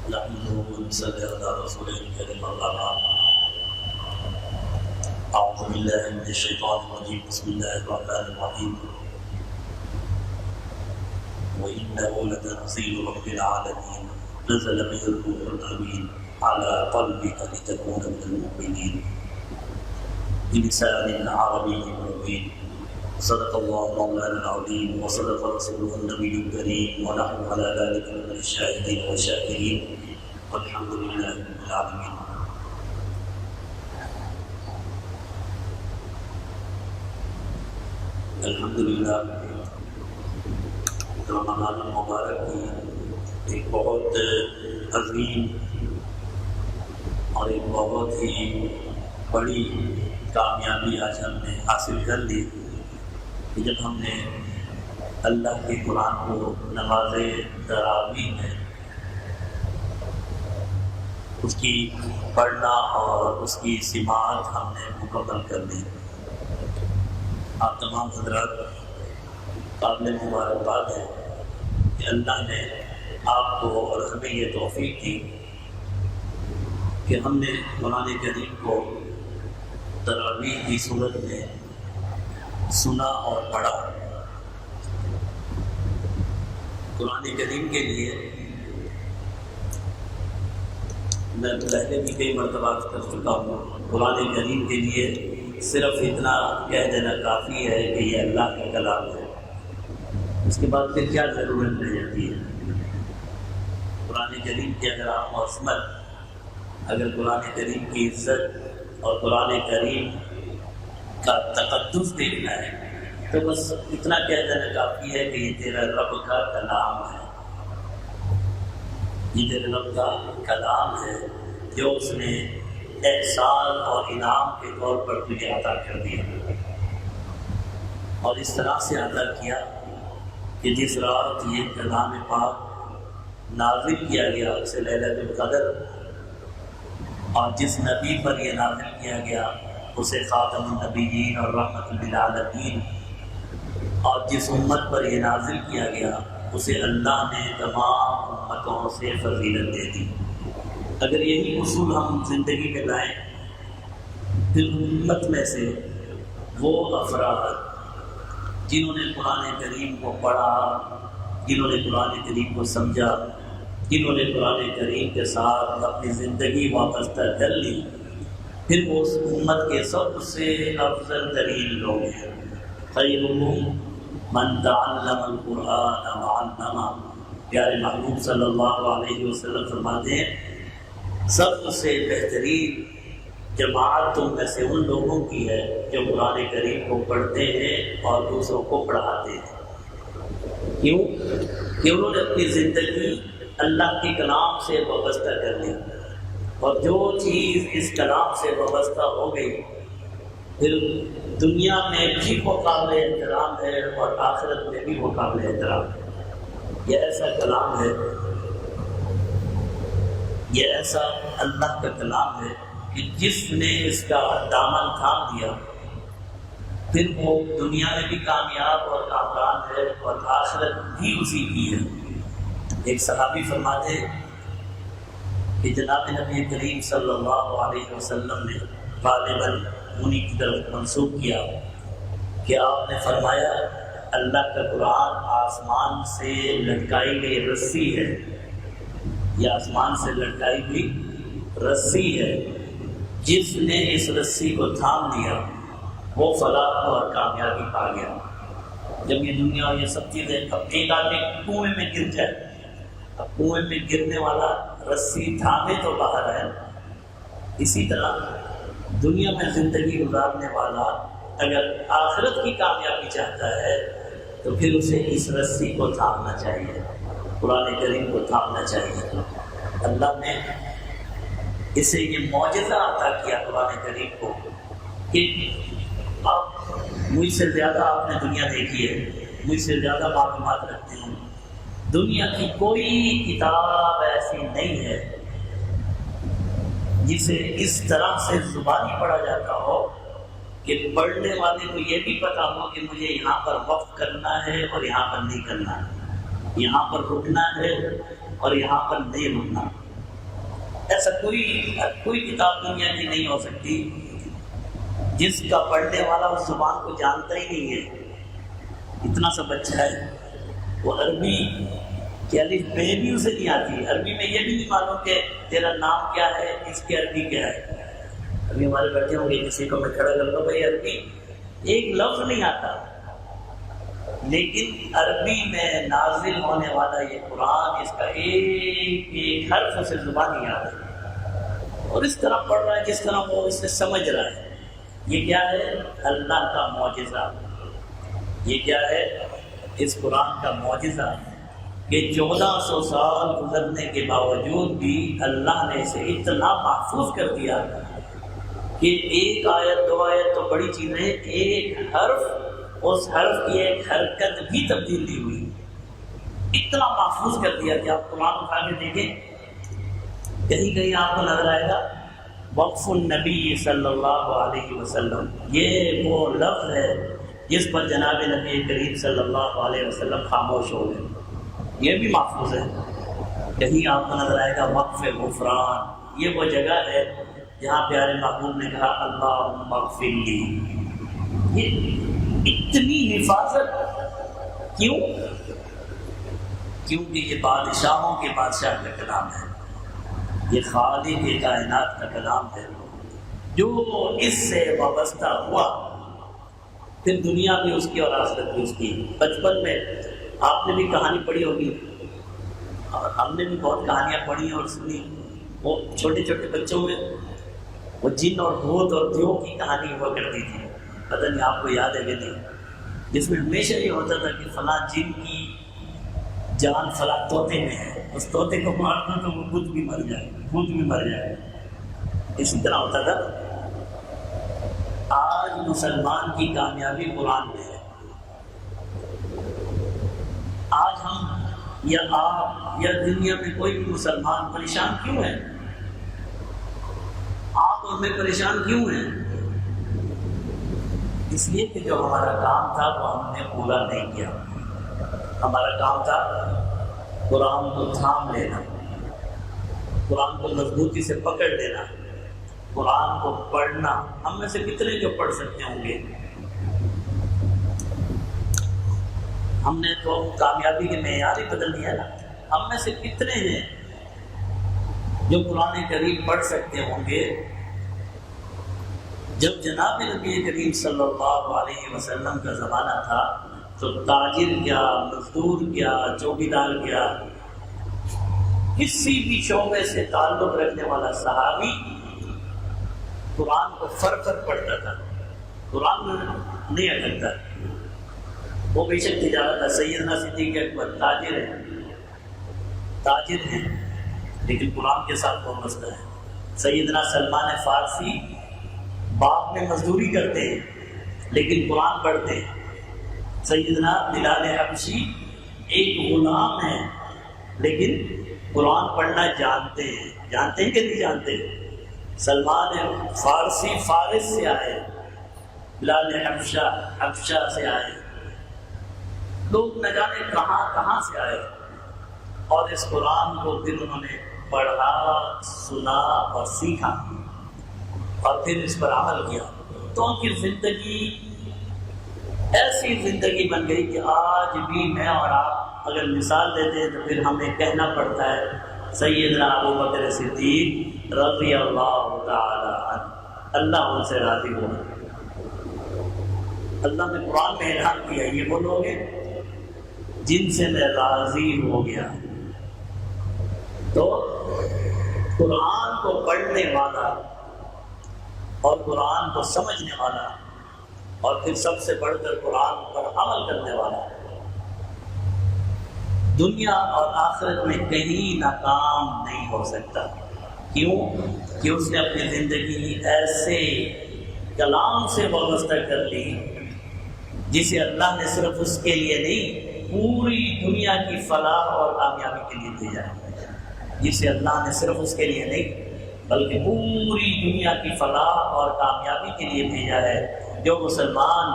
نحمده ونصلي على رسوله الكريم أما بعد. أعوذ بالله من الشيطان الرجيم. بسم الله الرحمن الرحيم. وإنه لتنزيل رب العالمين نزل به الروح الأمين على قلبك لتكون من المؤمنين بلسان عربي مبين. صدق الله مولانا العظيم وصدق رسوله النبي الكريم ونحن على ذلك من الشاهدين والشاكرين والحمد لله رب العالمين. الحمدللہ رمضان المبارک کی ایک بہت عظیم اور ایک بہت ہی بڑی کامیابی آج ہم نے حاصل کر لی کہ جب ہم نے اللہ کے قرآن کو نماز تراویح میں اس کی پڑھنا اور اس کی سماعت ہم نے مکمل کر لی. آپ تمام حضرات قابل مبارکباد ہے کہ اللہ نے آپ کو اور ہمیں یہ توفیق دی کہ ہم نے قرآن کریم کو تراویح کی صورت میں سنا اور پڑھا. قرآن کریم کے لیے میں پہلے بھی کئی مرتبہ کر چکا ہوں. قرآن کریم کے لیے صرف اتنا کہہ دینا کافی ہے کہ یہ اللہ کا کلام ہے. اس کے بعد پھر کیا ضرورت رہ جاتی ہے؟ قرآن کریم کی اگر آپ عظمت، اگر قرآن کریم کی عزت اور قرآن کریم کا تقدس دیکھنا ہے تو بس اتنا کہہ دینا کافی ہے کہ یہ تیرا رب کا کلام ہے. یہ تیرے رب کا کلام ہے جو اس نے احسان اور انعام کے طور پر تجھے عطا کر دیا، اور اس طرح سے عطا کیا کہ جس رات یہ کلام پاک نازل کیا گیا اسے لیلۃ القدر، اور جس نبی پر یہ نازل کیا گیا اسے خاتم النبیین اور رحمت للعالمین، اور جس امت پر یہ نازل کیا گیا اسے اللہ نے تمام امتوں سے فضیلت دے دی. اگر یہی اصول ہم زندگی میں لائیں پھر امت میں سے وہ افراد جنہوں نے قرآن کریم کو پڑھا، جنہوں نے قرآن کریم کو سمجھا، جنہوں نے قرآن کریم کے ساتھ اپنی زندگی وابستہ کر لی، پھر وہ اس امت کے سب سے افضل ترین لوگ ہیں. خیرکم من تعلم القرآن وعلمہ. پیارے محبوب صلی اللہ علیہ وسلم فرماتے ہیں سب سے بہترین جماعت تم میں سے ان لوگوں کی ہے جو قرآن کریم کو پڑھتے ہیں اور دوسروں کو پڑھاتے ہیں. کیوں؟ کہ انہوں نے اپنی زندگی اللہ کے کلام سے وابستہ کر لی، اور جو چیز اس کلام سے وابستہ ہو گئی پھر دنیا میں بھی وہ قابل احترام ہے اور آخرت میں بھی وہ قابل احترام ہے. یہ ایسا کلام ہے، یہ ایسا اللہ کا کلام ہے کہ جس نے اس کا دامن تھام دیا پھر وہ دنیا میں بھی کامیاب اور کامران ہے اور آخرت بھی اسی کی ہے. ایک صحابی فرماتے ہیں کہ جناب نبی کریم صلی اللہ علیہ وسلم نے غالباً انہی کی طرف منسوب کیا کہ آپ نے فرمایا اللہ کا قرآن آسمان سے لٹکائی گئی رسی ہے، یہ آسمان سے لٹکائی ہوئی رسی ہے، جس نے اس رسی کو تھام لیا وہ فلاح اور کامیابی پا گیا. جب یہ دنیا اور یہ سب چیزیں اب ایک آدمی کنویں میں گر جائے، اب کنویں میں گرنے والا رسی تھامے تو باہر ہے، اسی طرح دنیا میں زندگی گزارنے والا اگر آخرت کی کامیابی چاہتا ہے تو پھر اسے اس رسی کو تھامنا چاہیے، قرآن کریم کو تھامنا چاہیے. اللہ نے اسے یہ معجزہ عطا کیا قرآن کریم کو کہ آپ مجھ سے زیادہ آپ نے دنیا دیکھی ہے، مجھ سے زیادہ معلومات رکھتے ہیں. دنیا کی کوئی کتاب ایسی نہیں ہے جسے اس طرح سے زبانی پڑھا جاتا ہو کہ پڑھنے والے کو یہ بھی پتا ہو کہ مجھے یہاں پر وقف کرنا ہے اور یہاں پر نہیں کرنا ہے، یہاں پر رکنا ہے اور یہاں پر نہیں رکنا. ایسا کوئی کتاب دنیا کی نہیں ہو سکتی جس کا پڑھنے والا اس زبان کو جانتا ہی نہیں ہے۔ اتنا سا بچہ ہے وہ عربی کی الف بے بھی اسے نہیں آتی، عربی میں یہ بھی نہیں معلوم کہ تیرا نام کیا ہے، اس کی عربی کیا ہے۔ ابھی ہمارے بیٹھے ہوں گے، کسی کو میں کھڑا کر دوں بھائی عربی ایک لفظ نہیں آتا، لیکن عربی میں نازل ہونے والا یہ قرآن، اس کا ایک ایک حرف اسے زبان یاد ہے اور اس طرح پڑھ رہا ہے جس طرح وہ اسے سمجھ رہا ہے۔ یہ کیا ہے؟ اللہ کا معجزہ۔ یہ کیا ہے؟ اس قرآن کا معجزہ کہ 1400 سال گزرنے کے باوجود بھی اللہ نے اسے اتنا محفوظ کر دیا کہ ایک آیت دو آیت تو بڑی چیز ہے، ایک حرف، اس حرف کی ایک حرکت بھی تبدیل نہیں ہوئی، اتنا محفوظ کر دیا کہ آپ قرآن اٹھا کے دیکھیں، کہیں کہیں آپ کو نظر آئے گا وقف النبی صلی اللہ علیہ وسلم، یہ وہ لفظ ہے جس پر جناب نبی کریم صلی اللہ علیہ وسلم خاموش ہو گئے، یہ بھی محفوظ ہے۔ کہیں آپ کو نظر آئے گا وقف غفران، یہ وہ جگہ ہے جہاں پیارے محبوب نے کہا اللہم اغفر لی۔ یہ اتنی حفاظت کیوں؟ کیونکہ یہ بادشاہوں کے بادشاہ کا کلام ہے، یہ خالق کائنات کا کلام ہے، جو اس سے وابستہ ہوا پھر دنیا بھی اس کی اور آخرت بھی اس کی۔ بچپن میں آپ نے بھی کہانی پڑھی ہوگی اور ہم نے بھی بہت کہانیاں پڑھی اور سنی، وہ چھوٹے چھوٹے بچوں میں وہ جن اور بھوت اور دیو کی کہانی ہوا کرتی تھی، پتہ نہیں آپ کو یاد ہے کہ نہیں، جس میں ہمیشہ یہ ہوتا تھا کہ فلاں جن کی جان فلاں طوطے میں ہے، اس طوطے کو مارنا تو وہ خود بھی مر جائے، خود بھی مر جائے، اسی طرح ہوتا تھا۔ آج مسلمان کی کامیابی قرآن میں ہے۔ آج ہم یا آپ یا دنیا میں کوئی بھی مسلمان پریشان کیوں ہے؟ آپ اور میں پریشان کیوں ہیں؟ اس لیے کہ جو ہمارا کام تھا وہ ہم نے پورا نہیں کیا۔ ہمارا کام تھا قرآن کو تھام لینا، قرآن کو مضبوطی سے پکڑ لینا، قرآن کو پڑھنا۔ ہم میں سے کتنے جو پڑھ سکتے ہوں گے؟ ہم نے تو کامیابی کے معیار ہی بدل دیا نا۔ ہم میں سے کتنے ہیں جو قرآن کریم پڑھ سکتے ہوں گے؟ جب جناب نبی کریم صلی اللہ علیہ وسلم کا زمانہ تھا تو تاجر کیا، مزدور کیا، چوکیدار کیا، کسی بھی شعبے سے تعلق رکھنے والا صحابی قرآن کو فر پڑھتا تھا، قرآن نہیں اٹکتا۔ وہ بے شک تجارت ہے، سیدنا صدیق اکبر تاجر ہیں لیکن قرآن کے ساتھ وابستہ ہے۔ سیدنا سلمان فارسی باغ میں مزدوری کرتے ہیں لیکن قرآن پڑھتے ہیں۔ سیدنا بلال حبشی ایک غلام ہے لیکن قرآن پڑھنا جانتے ہیں کہ نہیں جانتے؟ سلمان فارسی فارس سے آئے، بلال حبشہ سے آئے، لوگ نہ جانے کہاں سے آئے، اور اس قرآن کو پھر انہوں نے پڑھا، سنا اور سیکھا اور پھر اس پر عمل کیا، تو ان کی زندگی ایسی زندگی بن گئی کہ آج بھی میں اور آپ اگر مثال دیتے ہیں تو پھر ہمیں کہنا پڑتا ہے سیدنا ابو بکر صدیق رضی اللہ تعالی عنہ، اللہ ان سے راضی ہوا۔ اللہ نے قرآن میں اعلان کیا یہ وہ لوگ ہیں جن سے میں راضی ہو گیا۔ تو قرآن کو پڑھنے والا اور قرآن کو سمجھنے والا اور پھر سب سے بڑھ کر قرآن پر عمل کرنے والا دنیا اور آخرت میں کہیں ناکام نہیں ہو سکتا۔ کیوں؟ کہ اس نے اپنی زندگی ایسے کلام سے وابستہ کر لی جسے اللہ نے صرف اس کے لیے نہیں پوری دنیا کی فلاح اور کامیابی کے لیے بھیجا ہے، جسے اللہ نے صرف اس کے لیے نہیں بلکہ پوری دنیا کی فلاح اور کامیابی کے لیے بھیجا ہے۔ جو مسلمان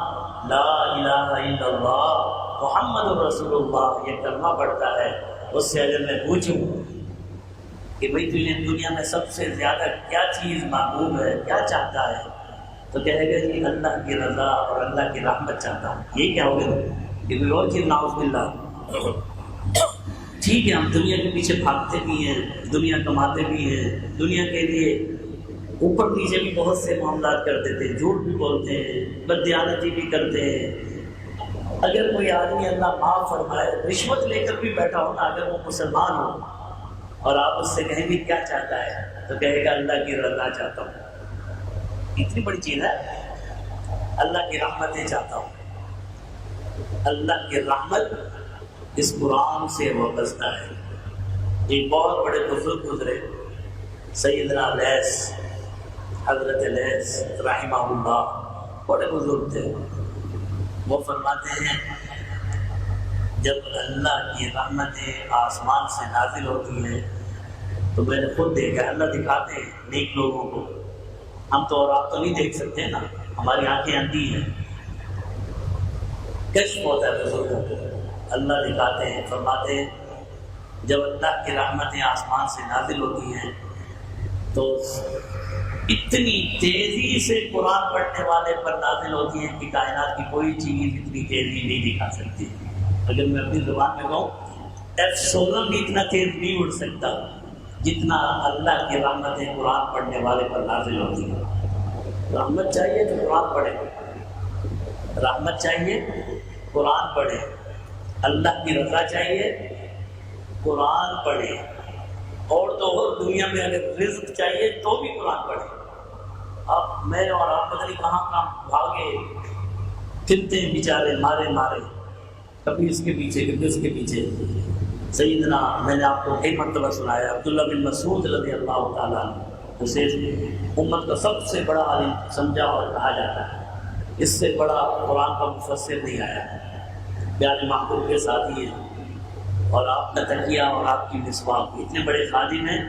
لا الہ الا اللہ محمد رسول اللہ یہ کلمہ پڑھتا ہے، اس سے اگر میں پوچھوں کہ بھائی تجھے دنیا میں سب سے زیادہ کیا چیز محبوب ہے، کیا چاہتا ہے؟ تو کہے گا کہ اللہ کی رضا اور اللہ کی رحمت چاہتا ہوں۔ یہ کیا ہوگا کہ کوئی اور چیز نعوذ باللہ۔ ٹھیک ہے، ہم دنیا کے پیچھے بھاگتے بھی ہیں، دنیا کماتے بھی ہیں، دنیا کے لیے اوپر نیچے بھی بہت سے معاملات کرتے تھے، جھوٹ بھی بولتے ہیں، بددیانتی بھی کرتے ہیں۔ اگر کوئی آدمی اللہ معاف فرمائے رشوت لے کر بھی بیٹھا ہو نا، اگر وہ مسلمان ہو اور آپ اس سے کہیں بھی کیا چاہتا ہے تو کہے گا اللہ کی رضا چاہتا ہوں۔ اتنی بڑی چیز ہے، اللہ کی رحمتیں چاہتا ہوں۔ اللہ کی رحمت اس قرآن سے وابستہ ہے۔ ایک بہت بڑے بزرگ گزرے، سیدنا لیث، حضرت لیث رحمہ اللہ، بڑے بزرگ تھے۔ وہ فرماتے ہیں جب اللہ کی رحمتیں آسمان سے نازل ہوتی ہیں تو میں نے خود دیکھا، اللہ دکھاتے ہیں نیک لوگوں کو، ہم تو اور آپ تو نہیں دیکھ سکتے نا، ہماری آنکھیں اندھی ہیں، کشف ہوتا ہے بزرگوں کو، اللہ دکھاتے ہیں۔ فرماتے ہیں جب اللہ کی رحمتیں آسمان سے نازل ہوتی ہیں تو اتنی تیزی سے قرآن پڑھنے والے پر نازل ہوتی ہیں کہ کائنات کی کوئی چیز اتنی تیزی نہیں دکھا سکتی۔ اگر میں اپنی زبان میں کہوں F16 بھی اتنا تیز نہیں اڑ سکتا جتنا اللہ کی رحمتیں قرآن پڑھنے والے پر نازل ہوتی ہیں۔ رحمت چاہیے تو قرآن پڑھے، رحمت چاہیے قرآن پڑھے، اللہ کی رضا چاہیے قرآن پڑھے، اور تو اور دنیا میں اگر رزق چاہیے تو بھی قرآن پڑھے۔ اب میں اور آپ پتہ نہیں کہاں کہاں بھاگے پھرتے ہیں بیچارے، مارے کبھی اس کے پیچھے کبھی اس کے پیچھے۔ سیدنا میں نے آپ کو کئی مرتبہ سنایا، عبداللہ بن مسعود رضی اللہ تعالیٰ عنہ، اسے امت کا سب سے بڑا عالم سمجھا اور کہا جاتا ہے، اس سے بڑا قرآن کا مفسر نہیں آیا، پیارے محبوب کے ساتھی ہیں اور آپ کا تکیہ اور آپ کی مسواک اتنے بڑے خادم ہیں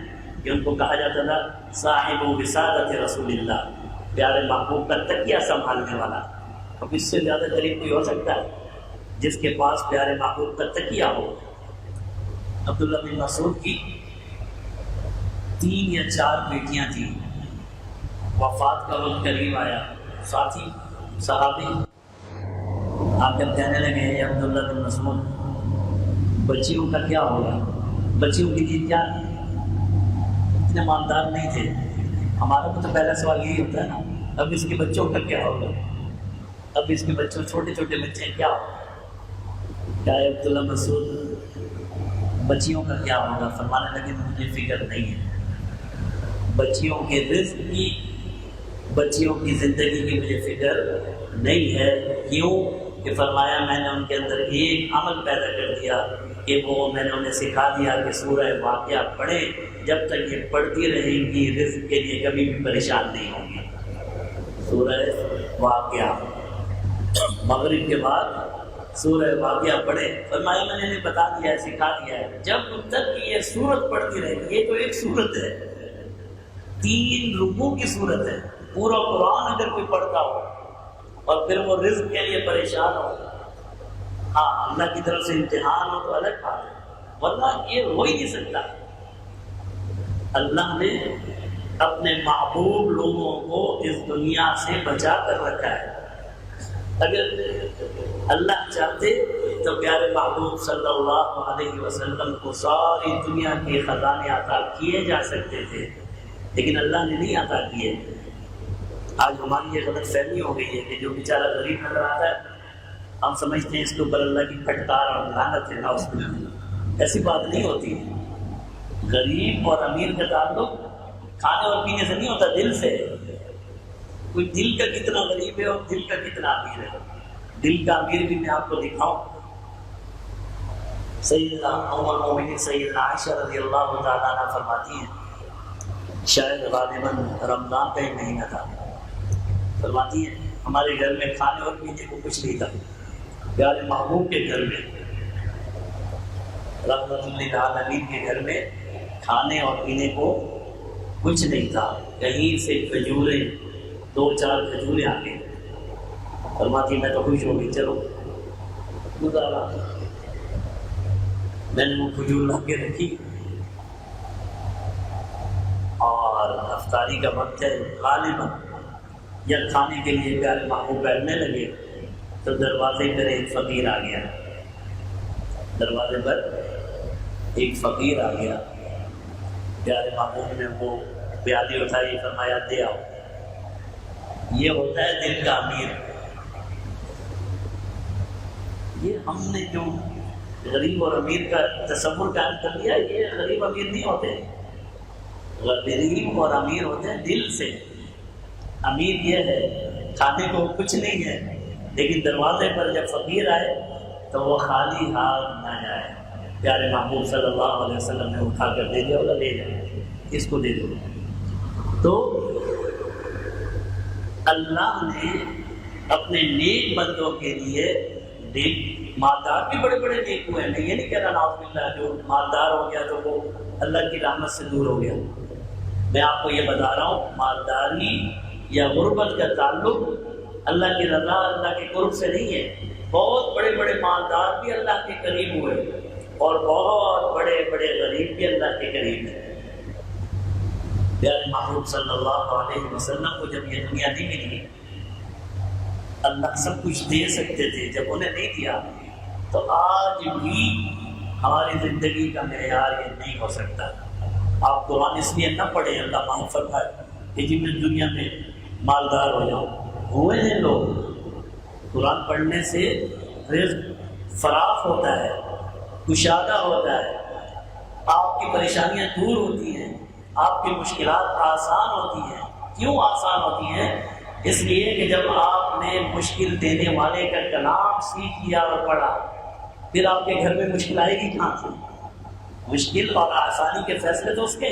کہ ان کو کہا جاتا تھا صاحب وسادۃ رسول اللہ، پیارے محبوب کا تکیہ سنبھالنے والا۔ اب اس سے زیادہ قریب کوئی ہو سکتا ہے جس کے پاس پیارے محبوب کا تکیہ ہو؟ عبداللہ بن مسعود کی 3 یا 4 بیٹیاں تھیں، وفات کا وقت قریب آیا، ساتھی صحابی آ کر کہنے لگے اے عبداللہ بن مسعود، بچیوں کا کیا ہوگا؟ بچیوں کے لیے کیا؟ اتنے مالدار نہیں تھے، ہمارا تو پہلا سوال یہی ہوتا ہے نا، اب اس کے بچوں کا کیا ہوگا؟ اب اس کے بچوں چھوٹے چھوٹے بچے کیا ہوگا؟ کیا عبداللہ مسعود بچیوں کا کیا ہوگا؟ فرمانے لگے مجھے فکر نہیں ہے، بچیوں کے رزق کی، بچیوں کی زندگی کی مجھے فکر نہیں ہے۔ کیوں کہ فرمایا میں نے ان کے اندر ایک عمل پیدا کر دیا کہ وہ میں نے انہیں سکھا دیا کہ سورہ واقعہ پڑھیں، جب تک یہ پڑھتی رہیں گی رزق کے لیے کبھی بھی پریشان نہیں ہوں گی۔ سورہ واقعہ مغرب کے بعد سورہ واقعہ پڑھے، فرمایا میں نے انہیں بتا دیا ہے، سکھا دیا ہے، جب تک یہ سورت پڑھتی رہے گی، یہ تو ایک سورت ہے، 3 رکوع کی سورت ہے، پورا قرآن اگر کوئی پڑھتا ہو اور پھر وہ رزق کے لیے پریشان ہو، ہاں اللہ کی طرف سے امتحان ہو تو الگ بات ہے، ورنہ یہ ہو ہی نہیں سکتا۔ اللہ نے اپنے محبوب لوگوں کو اس دنیا سے بچا کر رکھا ہے۔ اگر اللہ چاہتے تو پیارے محبوب صلی اللہ علیہ وسلم کو ساری دنیا کے خزانے عطا کیے جا سکتے تھے، لیکن اللہ نے نہیں عطا کیے۔ آج ہماری یہ غلط فہمی ہو گئی ہے کہ جو بیچارہ غریب نظر آتا ہے ہم سمجھتے ہیں اس کے اوپر اللہ کی پھٹکار اور لعنت ہے، نعوذ باللہ۔ ایسی بات نہیں ہوتی، غریب اور امیر کا تعلق کھانے اور پینے سے نہیں ہوتا، دل سے۔ کوئی دل کا کتنا غریب ہے اور دل کا کتنا امیر ہے۔ دل کا امیر بھی میں آپ کو دکھاؤں، سیدنا ام المؤمنین سیدنا عائشہ رضی اللہ تعالیٰ عنہ فرماتی ہیں، شاید غالباً رمضان کا ہی مہینہ تھا، فرماتی ہیں ہمارے گھر میں کھانے اور پینے کو کچھ نہیں تھا، پیارے محبوب کے گھر میں، رحمت للعالمین کے گھر میں کھانے اور پینے کو کچھ نہیں تھا، کہیں سے کھجوریں 2-4 کھجوریں آ گئی، فرماتی میں تو خوش ہو گئی، چلو گزارا۔ میں نے وہ کھجور لا کے رکھی، اور افطاری کا وقت ہے، غالباً یا کھانے کے لیے پیارے محبوب بیٹھنے لگے تو دروازے پر ایک فقیر آ گیا، دروازے پر ایک فقیر آ گیا۔ پیارے محبوب نے وہ پیالی اٹھائی، فرمایا دے آؤ۔ یہ ہوتا ہے دل کا امیر۔ یہ ہم نے جو غریب اور امیر کا تصور قائم کر لیا، یہ غریب امیر نہیں ہوتے، غریب اور امیر ہوتے ہیں دل سے۔ امیر یہ ہے کھانے کو کچھ نہیں ہے، لیکن دروازے پر جب فقیر آئے تو وہ خالی ہاتھ نہ جائے۔ پیارے محبوب صلی اللہ علیہ وسلم نے اٹھا کر دے دیا، بولا لے جائے، اس کو دے دو۔ تو اللہ نے اپنے نیک بندوں کے لیے مالدار بھی بڑے بڑے نیک ہوئے ہیں۔ میں یہ نہیں کہہ رہا نعوذ باللہ جو مالدار ہو گیا تو وہ اللہ کی رحمت سے دور ہو گیا۔ میں آپ کو یہ بتا رہا ہوں، مالداری یا غربت کا تعلق اللہ کی رضا، اللہ کے قرب سے نہیں ہے۔ بہت بڑے بڑے مالدار بھی اللہ کے قریب ہوئے اور بہت بڑے بڑے غریب بھی اللہ کے قریب ہیں۔ پیارے محبوب صلی اللہ علیہ وسلم کو جب یہ دنیا نہیں ملی، اللہ سب کچھ دے سکتے تھے، جب انہیں نہیں دیا تو آج بھی ہماری زندگی کا معیار یہ نہیں ہو سکتا۔ آپ قرآن اس لیے نہ پڑھیں، اللہ معاف فرمائے کہ جی میں دنیا میں مالدار ہو جاؤں۔ ہوئے ہیں لوگ، قرآن پڑھنے سے رزق فراخ ہوتا ہے، کشادہ ہوتا ہے، آپ کی پریشانیاں دور ہوتی ہیں، آپ کی مشکلات آسان ہوتی ہیں۔ کیوں آسان ہوتی ہیں؟ اس لیے کہ جب آپ نے مشکل دینے والے کا کلام سیکھ لیا اور پڑھا، پھر آپ کے گھر میں مشکل آئے گی کہاں سے؟ مشکل اور آسانی کے فیصلے تو اس کے،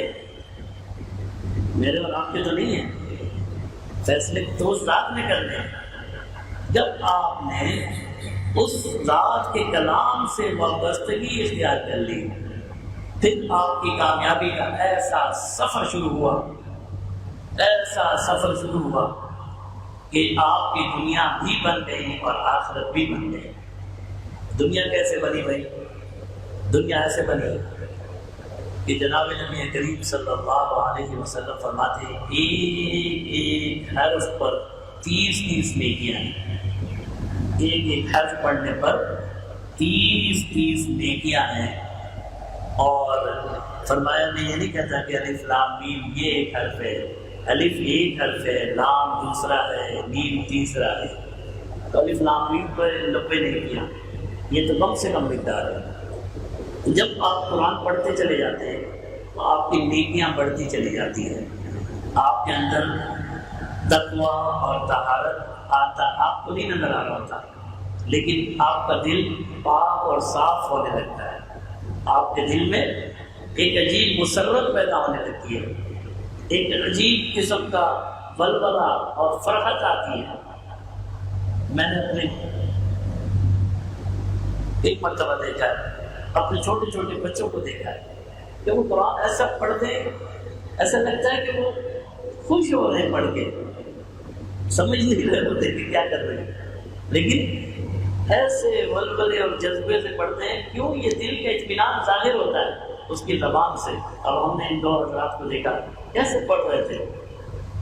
میرے اور آپ کے تو نہیں ہیں، فیصلے تو اس ذات نے کرنے ہیں۔ جب آپ نے اس ذات کے کلام سے وابستگی اختیار کر لی، پھر آپ کی کامیابی کا ایسا سفر شروع ہوا، ایسا سفر شروع ہوا کہ آپ کی دنیا بھی بن گئی اور آخرت بھی بن گئی۔ دنیا کیسے بنی بھائی؟ دنیا ایسے بنی کہ جناب نبی کریم صلی اللہ علیہ وسلم فرماتے ہیں ایک ایک حرف پر 30 نیکیاں ہیں، ایک ایک حرف پڑھنے پر 30 نیکیاں ہیں۔ اور فرمایا میں یہ نہیں کہتا کہ الف لام میم یہ ایک حرف ہے، الف ایک حرف ہے، لام دوسرا ہے، میم تیسرا ہے، تو الف لام میم پر 90 نیکیاں، یہ تو کم سے کم مقدار ہے۔ جب آپ قرآن پڑھتے چلے جاتے ہیں تو آپ کی نیکیاں بڑھتی چلی جاتی ہیں، آپ کے اندر تقویٰ اور طہارت آتا آپ کو نہیں نظر آ رہا ہوتا، لیکن آپ کا دل پاک اور صاف ہونے لگتا ہے، آپ کے دل میں ایک عجیب مسرت پیدا ہونے لگتی ہے، ایک عجیب قسم کا ولولہ اور فرحت آتی ہے۔ میں نے اپنے ایک مرتبہ دیکھا ہے، اپنے چھوٹے چھوٹے بچوں کو دیکھا ہے کہ وہ قرآن ایسا پڑھتے ہیں، ایسا لگتا ہے کہ وہ خوش ہو رہے ہیں پڑھ کے، سمجھ نہیں رہے ہوتے کہ کیا کر رہے ہیں، لیکن ایسے ولولے اور جذبے سے پڑھتے ہیں۔ کیوں؟ یہ دل کا اطمینان ظاہر ہوتا ہے اس کی زبان سے۔ اب ہم نے ان دو حضرات کو دیکھا کیسے پڑھ رہے تھے،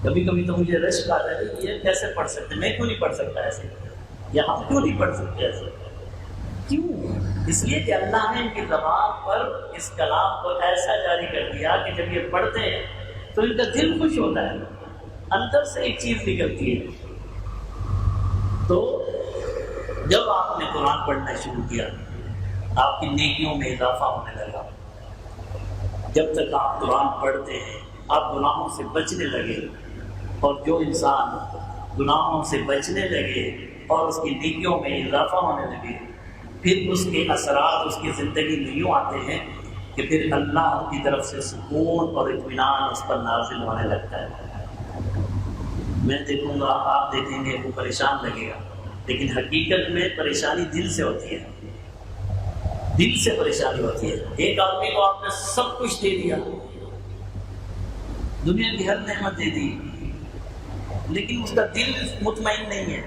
کبھی کبھی تو مجھے رشک آتا ہے کہ یہ کیسے پڑھ سکتے، میں کیوں نہیں پڑھ سکتا ایسے، یا ہم کیوں نہیں پڑھ سکتے ایسے؟ کیوں؟ اس لیے کہ اللہ نے ان کی زبان پر اس کلام کو ایسا جاری کر دیا کہ جب یہ پڑھتے ہیں تو ان کا دل خوش ہوتا ہے، اندر سے ایک چیز نکلتی ہے۔ تو جب آپ نے قرآن پڑھنا شروع کیا، آپ کی نیکیوں میں اضافہ ہونے لگا۔ جب تک آپ قرآن پڑھتے ہیں آپ گناہوں سے بچنے لگے، اور جو انسان گناہوں سے بچنے لگے اور اس کی نیکیوں میں اضافہ ہونے لگے، پھر اس کے اثرات اس کی زندگی میں یوں آتے ہیں کہ پھر اللہ کی طرف سے سکون اور اطمینان اس پر نازل ہونے لگتا ہے۔ میں دیکھوں گا، آپ دیکھیں گے، وہ پریشان لگے گا، لیکن حقیقت میں پریشانی دل سے ہوتی ہے، دل سے پریشانی ہوتی ہے۔ ایک آدمی کو آپ نے سب کچھ دے دیا، دنیا کی ہر نعمت دے دی، لیکن اس کا دل مطمئن نہیں ہے،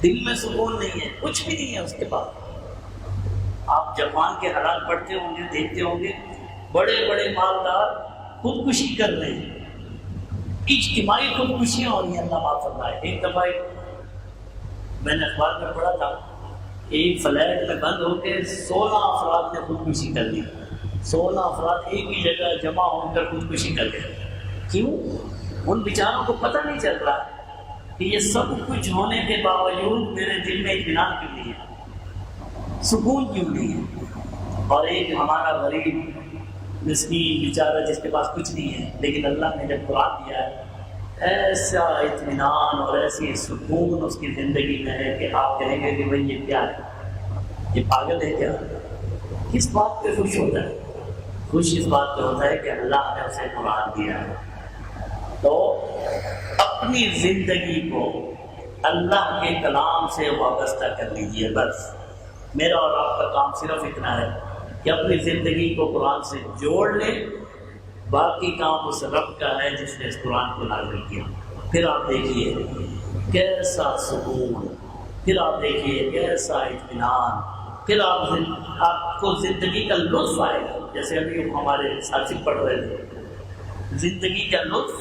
دل میں سکون نہیں ہے، کچھ بھی نہیں ہے اس کے پاس۔ آپ جاپان کے حالات پڑھتے ہوں گے، دیکھتے ہوں گے، بڑے بڑے مالدار خودکشی کر رہے ہیں، اجتماعی خودکشیاں ہو رہی ہیں، اللہ معاف فرمائے۔ ایک دفعہ میں نے اخبار میں پڑھا تھا، ایک فلیٹ میں بند ہو کے 16 افراد نے خودکشی کر لی۔ 16 افراد ایک ہی جگہ جمع ہو کر خودکشی کر گئے۔ کیوں؟ ان بیچاروں کو پتہ نہیں چل رہا کہ یہ سب کچھ ہونے کے باوجود میرے دل میں اطمینان کیوں نہیں ہے، سکون کیوں نہیں ہے۔ اور ایک ہمارا غریب مسکین بیچارہ جس کے پاس کچھ نہیں ہے، لیکن اللہ نے جب قرآن دیا ہے، ایسا اطمینان اور ایسی سکون اس کی زندگی میں ہے کہ آپ کہیں گے کہ بھائی یہ کیا ہے، یہ پاگل ہے کیا؟ کس بات پہ خوش ہوتا ہے؟ خوش اس بات پہ ہوتا ہے کہ اللہ نے اسے قرآن دیا ہے۔ تو اپنی زندگی کو اللہ کے کلام سے وابستہ کر لیجیے۔ بس میرا اور آپ کا کام صرف اتنا ہے کہ اپنی زندگی کو قرآن سے جوڑ لیں، باقی کام اس رب کا ہے جس نے اس قرآن کو نازل کیا۔ پھر آپ دیکھیے کیسا سکون، پھر آپ دیکھیے کیسا اطمینان، پھر آپ کو زندگی کا لطف آئے گا۔ جیسے ابھی ہمارے ساتھی پڑھ رہے تھے، زندگی کا لطف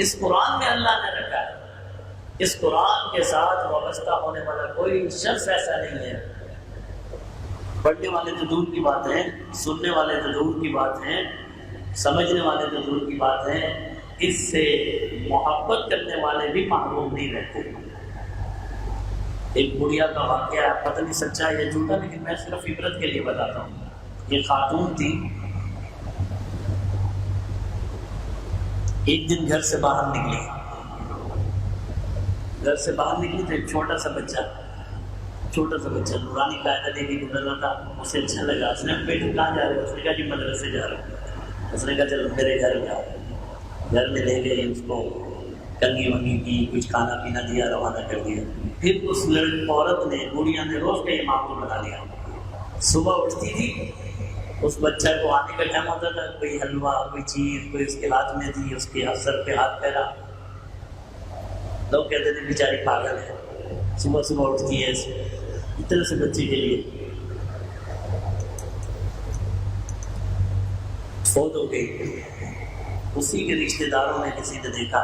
اس قرآن میں اللہ نے رکھا ہے۔ اس قرآن کے ساتھ وابستہ ہونے والا کوئی شخص ایسا نہیں ہے۔ پڑھنے والے تو دور کی بات ہے، سننے والے تو دور کی بات ہیں، سمجھنے والے تو دور کی بات ہیں، اس سے محبت کرنے والے بھی محروم نہیں رہتے۔ ایک بڑھیا کا واقعہ، پتہ نہیں سچا یا جھوٹا، لیکن میں صرف عبرت کے لیے بتاتا ہوں۔ یہ خاتون تھی، ایک دن گھر سے باہر نکلی تو ایک چھوٹا سا بچہ نورانی قاعدہ لے کے گزر رہا تھا۔ اسے اچھا لگا، اس نے بیٹے کہاں جا رہے ہو؟ اس نے کہا جی مدرسے جا رہا ہوں۔ اس نے کہا چلو میرے گھر میں آؤ۔ گھر میں لے گئے، اس کو کنگھی ونگھی کی، کچھ کھانا پینا دیا، روانہ کر دیا۔ پھر اس عورت نے، گڑیا نے روز کا یہ معمول بنا لیا، صبح اٹھتی تھی، اس بچہ کو آنے کا ٹائم ہوتا تھا، کوئی حلوہ، کوئی چیز، کوئی اس کے ہاتھ میں دی، اس کے سر پہ ہاتھ پھیرا۔ لوگ کہتے تھے بیچاری پاگل ہے، صبح اٹھتی ہے اتنے سے بچے کے لیے۔ فوت ہو گئی۔ اسی کے رشتے داروں نے کسی نے دیکھا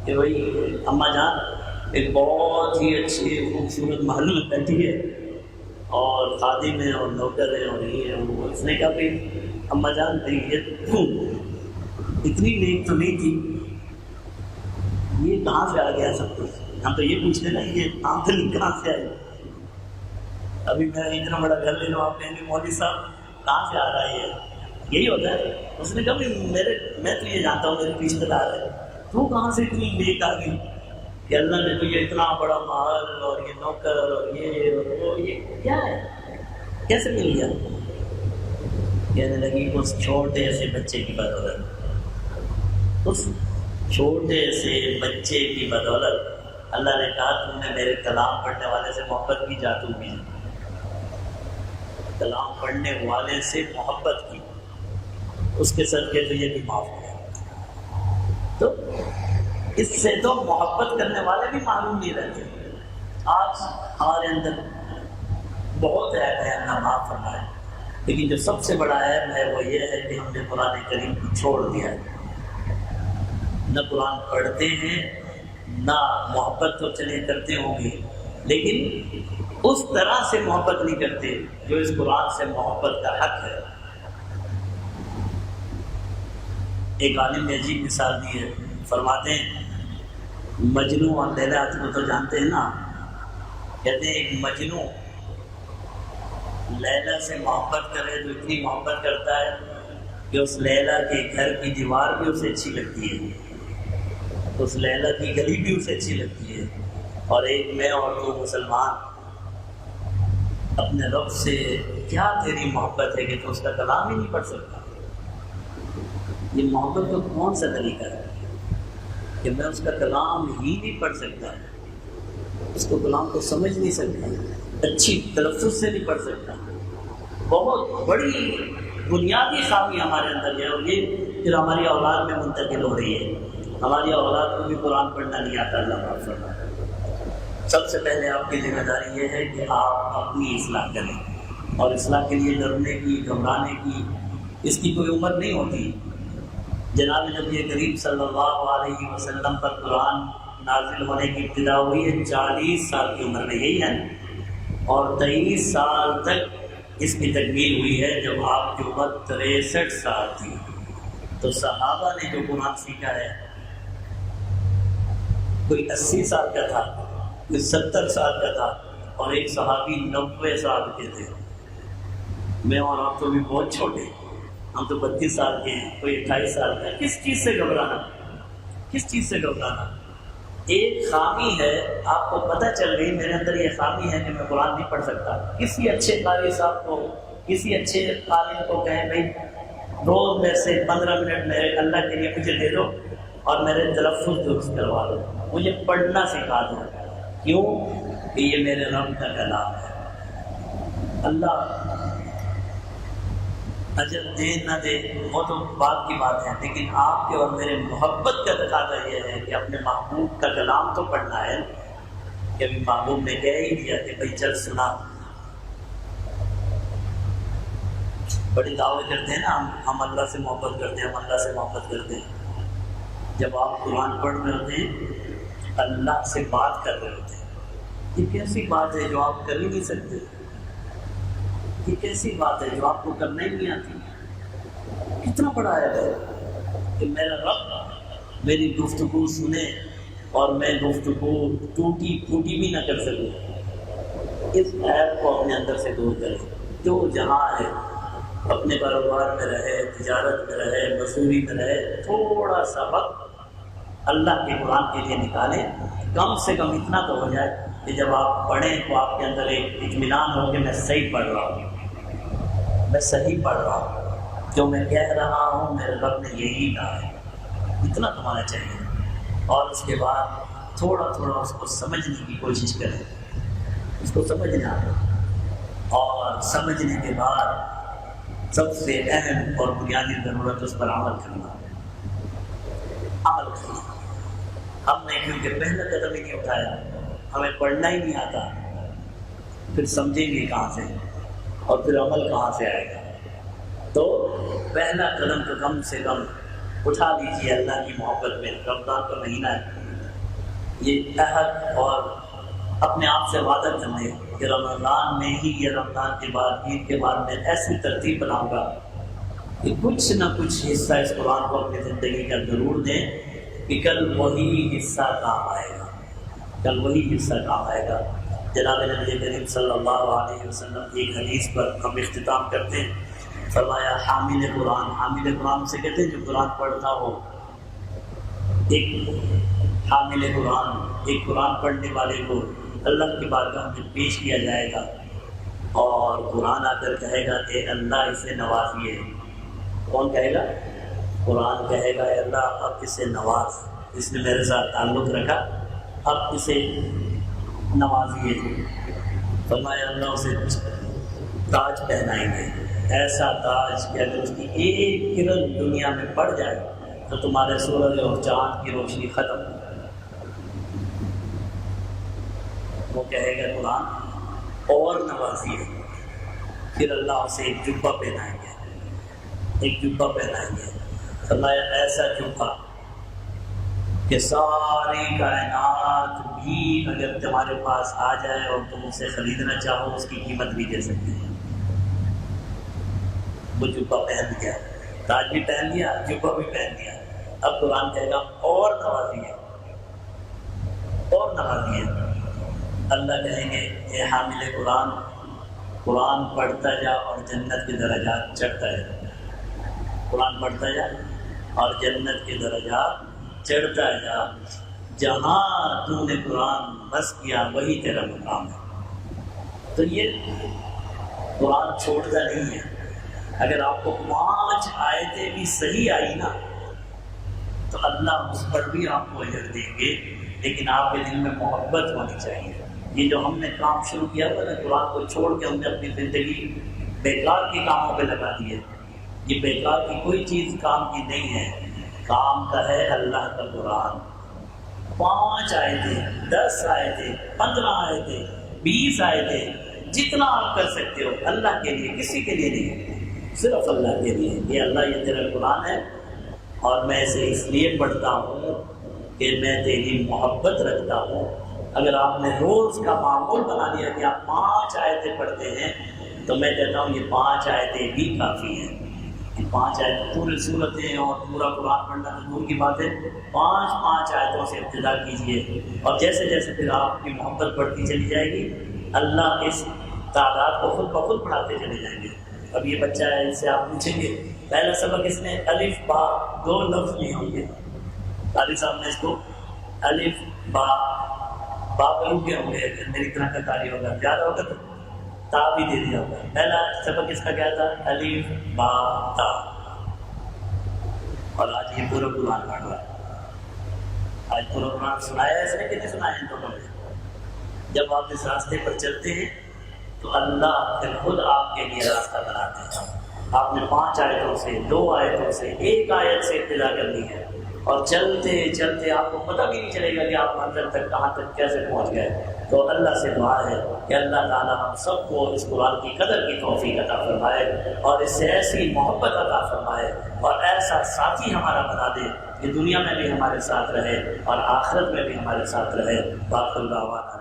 کہ بھائی اماں جان ایک بہت ہی اچھی خوبصورت محل میں بیٹھی ہے اور خادم ہے اور نوکر ہے اور یہ ہے وہ۔ اس نے کہا بھائی اماں جان یہ اتنی نیک تو نہیں تھی، یہ کہاں سے آ گیا سب کچھ؟ ہم تو یہ پوچھتے نا یہ آمدنی کہاں سے آئی؟ ابھی میں اتنا بڑا گھر لے لوں، آپ کہیں گے مولوی صاحب کہاں سے آ رہا ہے؟ یہی ہوتا ہے۔ اس نے کہا میں تو یہ جانتا ہوں میرے رشتے دار ہے، تو کہاں سے اتنی نیک آ گئی کہ اللہ نے تجھے اتنا بڑا محل اور یہ نوکر اور یہ اور وہ، یہ کیا ہے، کیسے مل گیا؟ کہنے لگی اس چھوٹے سے بچے کی بدولت، اس چھوٹے سے بچے کی بدولت اللہ نے کہا تم نے میرے کلام پڑھنے والے سے محبت کی، جا تم بھی کلام پڑھنے والے سے محبت کی، اس کے صدقے تو یہ بھی معاف ہے۔ تو اس سے تو محبت کرنے والے بھی معلوم نہیں رہتے۔ آج ہمارے اندر بہت عیب ہے، اللہ معاف فرمائے، لیکن جو سب سے بڑا عیب ہے وہ یہ ہے کہ ہم نے قرآن کریم کو چھوڑ دیا ہے۔ نہ قرآن پڑھتے ہیں، نہ محبت تو چلے کرتے ہوں گے، لیکن اس طرح سے محبت نہیں کرتے جو اس قرآن سے محبت کا حق ہے۔ ایک عالم نے عجیب مثال دی ہے، فرماتے ہیں مجنوں اور لیلا کو تو جانتے ہیں نا، کہتے ہیں ایک مجنوں لیلا سے محبت کرے تو اتنی محبت کرتا ہے کہ اس لیلا کے گھر کی دیوار بھی اسے اچھی لگتی ہے، اس لیلا کی گلی بھی اسے اچھی لگتی ہے۔ اور ایک میں اور تو مسلمان اپنے رب سے کیا تیری محبت ہے کہ تو اس کا کلام ہی نہیں پڑھ سکتا؟ یہ محبت کا کون سا طریقہ ہے کہ میں اس کا کلام ہی نہیں پڑھ سکتا، اس کو کلام کو سمجھ نہیں سکتا، اچھی تلفظ سے نہیں پڑھ سکتا؟ بہت بڑی بنیادی خامی ہمارے اندر ہے، اور یہ پھر ہماری اولاد میں منتقل ہو رہی ہے۔ ہماری اولاد کو بھی قرآن پڑھنا نہیں آتا، اللہ معاف فرمائے۔ سب سے پہلے آپ کی ذمہ داری یہ ہے کہ آپ اپنی اصلاح کریں، اور اصلاح کے لیے ڈرنے کی، گھبرانے کی، اس کی کوئی عمر نہیں ہوتی۔ جناب نبی کریم صلی اللہ علیہ وسلم پر قرآن نازل ہونے کی ابتدا ہوئی ہے 40 سال کی عمر میں، یہی ہے، اور 23 سال تک اس کی تکمیل ہوئی ہے جب آپ کی عمر 63 سال تھی۔ تو صحابہ نے جو قرآن سیکھا ہے، کوئی 80 سال کا تھا، کوئی 70 سال کا تھا، اور ایک صحابی 90 سال کے تھے۔ میں اور آپ تو بھی بہت چھوٹے، ہم تو 32 سال کے ہیں، کوئی 28 سال کا ہے۔ کس چیز سے گھبرانا، کس چیز سے گھبرانا؟ ایک خامی ہے، آپ کو پتہ چل گئی میرے اندر یہ خامی ہے کہ میں قرآن نہیں پڑھ سکتا، کسی اچھے قاری صاحب کو، کسی اچھے عالم کو کہیں بھائی روز میں سے 15 منٹ میرے اللہ کے لیے مجھے دے دو اور میرے تلفظ درست کروا دو، مجھے پڑھنا سکھا دو۔ کیوں؟ کہ یہ میرے رب کا کلام ہے۔ اللہ اجر دے نہ دے وہ تو بات کی بات ہے، لیکن آپ کے اور میرے محبت کا تقاضا یہ ہے کہ اپنے محبوب کا کلام تو پڑھنا ہے۔ کہ ابھی محبوب نے کہہ ہی دیا کہ بھائی چل سنا، بڑی دعوے کرتے ہیں نا، ہم اللہ سے محبت کرتے ہیں، ہم اللہ سے محبت کرتے ہیں۔ جب آپ قرآن پڑھ رہے ہوتے ہیں، اللہ سے بات کر رہے ہوتے ہیں، یہ کیسی بات ہے جو آپ کر ہی نہیں سکتے؟ یہ کیسی بات ہے جو آپ کو کرنا ہی نہیں آتی؟ کتنا بڑا ہے کہ میرا رب میری گفتگو سنے اور میں گفتگو ٹوٹی پھوٹی بھی نہ کر سکوں۔ اس عیب کو اپنے اندر سے دور کریں۔ جو جہاں ہے اپنے کاروبار میں رہے، تجارت میں رہے، مزدوری میں رہے، تھوڑا سا وقت اللہ کے قرآن کے لیے نکالیں۔ کم سے کم اتنا تو ہو جائے کہ جب آپ پڑھیں تو آپ کے اندر ایک اطمینان ہو کہ میں صحیح پڑھ رہا ہوں، میں صحیح پڑھ رہا ہوں، جو میں کہہ رہا ہوں میرے رب نے یہی کہا ہے۔ اتنا تمہارا چاہیے، اور اس کے بعد تھوڑا تھوڑا اس کو سمجھنے کی کوشش کریں، اس کو سمجھنا، اور سمجھنے کے بعد سب سے اہم اور بنیادی ضرورت اس پر عمل کرنا۔ عمل کرنا ہم نے کیونکہ پہلا قدم ہی نہیں اٹھایا، ہمیں پڑھنا ہی نہیں آتا، پھر سمجھیں گے کہاں سے اور پھر عمل کہاں سے آئے گا؟ تو پہلا قدم تو کم سے کم اٹھا دیجیے اللہ کی محبت میں۔ رمضان کا مہینہ ہے، یہ عہد اور اپنے آپ سے وعدہ کرنے کہ رمضان میں ہی، یہ رمضان کے بعد، عید کے بعد میں ایسی ترتیب بناؤں گا کہ کچھ نہ کچھ حصہ اس قرآن کو اپنی زندگی کا ضرور دیں، کہ کل وہی حصہ کام آئے گا، کل وہی حصہ کام آئے گا۔ جناب نبی کریم صلی اللہ علیہ وسلم ایک حدیث پر ہم اختتام کرتے ہیں، فرمایا حامل قرآن، حامل قرآن سے کہتے ہیں جو قرآن پڑھتا ہو، ایک حامل قرآن، ایک قرآن پڑھنے والے کو اللہ کی بارگاہ میں پیش کیا جائے گا، اور قرآن آ کر کہے گا کہ اللہ اسے نوازیے۔ کون کہے گا؟ قرآن کہے گا اے اللہ اب اسے نواز، اس نے میرے ساتھ تعلق رکھا، اب اسے نوازیے۔ فرمایا اللہ اسے تاج پہنائیں گے، ایسا تاج کہ اگر اس کی ایک کرن دنیا میں پڑ جائے تو تمہارے سورج اور چاند کی روشنی ختم۔ وہ کہے گا قرآن اور نوازیے، پھر اللہ اسے ایک جبہ پہنائیں گے، ایک جبہ پہنائیں گے۔ فرمایا ایسا جبہ کہ ساری کائنات بھی اگر تمہارے پاس آ جائے اور تم اسے خریدنا چاہو اس کی قیمت بھی دے سکتے ہیں۔ وہ جبہ پہن لیا، تاج بھی پہن لیا، جبہ بھی پہن لیا، اب قرآن کہے گا اور نوازیے، اور نوازیے۔ اللہ کہیں گے اے حامل قرآن، قرآن پڑھتا جا اور جنت کے درجات چڑھتا جا، قرآن پڑھتا جا اور جنت کے درجات چڑھتا جا، جہاں تو نے قرآن بس کیا وہی تیرا مقام ہے۔ تو یہ قرآن چھوڑتا نہیں ہے۔ اگر آپ کو 5 آیتیں بھی صحیح آئی نا تو اللہ اس پر بھی آپ کو اجر دیں گے، لیکن آپ کے دل میں محبت ہونی چاہیے۔ یہ جو ہم نے کام شروع کیا تھا نا، قرآن کو چھوڑ کے ہم نے اپنی زندگی بیکار کے کاموں پہ لگا دی ہے، یہ بیکار کی کوئی چیز کام کی نہیں ہے، کام کا ہے اللہ کا قرآن۔ 5 آیتیں، 10 آیتیں، 15 آیتیں، 20 آیتیں، جتنا آپ کر سکتے ہو اللہ کے لیے، کسی کے لیے نہیں، صرف اللہ کے لیے۔ یہ اللہ یہ تیرا قرآن ہے اور میں اسے اس لیے پڑھتا ہوں کہ میں تیری محبت رکھتا ہوں۔ اگر آپ نے روز کا معمول بنا لیا کہ آپ 5 آیتیں پڑھتے ہیں تو میں کہتا ہوں یہ 5 آیتیں بھی کافی ہیں۔ یہ 5 آیتیں پورے صورتیں اور پورا قرآن پڑھنا تو دور کی بات ہے، 5 آیتوں سے ابتدا کیجیے، اور جیسے جیسے پھر آپ کی محبت بڑھتی چلی جائے گی اللہ اس تعداد کو خود بخود بڑھاتے چلے جائیں گے۔ اب یہ بچہ ہے، اس سے آپ پوچھیں گے پہلا سبق اس نے الف با 2 لفظ لیے ہوں گے، قاری صاحب نے اس کو الف با رک گئے ہوں گے، میری طرح کا قاری ہوگا زیادہ ہوگا تو تا بھی دے دیا ہوگا۔ پہلا سبق اس کا کیا تھا؟ الف با تا، اور آج یہ پورا قرآن پڑھ رہا ہے۔ آج پورا قرآن سنایا ہے اس نے کہ نہیں سنایا ان دونوں نے؟ جب آپ اس راستے پر چلتے ہیں تو اللہ پھر خود آپ کے لیے راستہ بناتے ہیں۔ آپ نے 5 آیتوں سے 2 آیتوں سے 1 آیت سے ابتدا کرنی ہے، اور چلتے چلتے آپ کو پتہ بھی نہیں چلے گا کہ آپ منزل تک کہاں تک کیسے پہنچ گئے۔ تو اللہ سے دعا ہے کہ اللہ تعالیٰ ہم سب کو اس قرآن کی قدر کی توفیق عطا فرمائے، اور اس سے ایسی محبت عطا فرمائے، اور ایسا ساتھی ہمارا بنا دے کہ دنیا میں بھی ہمارے ساتھ رہے اور آخرت میں بھی ہمارے ساتھ رہے۔ باقی دعوانا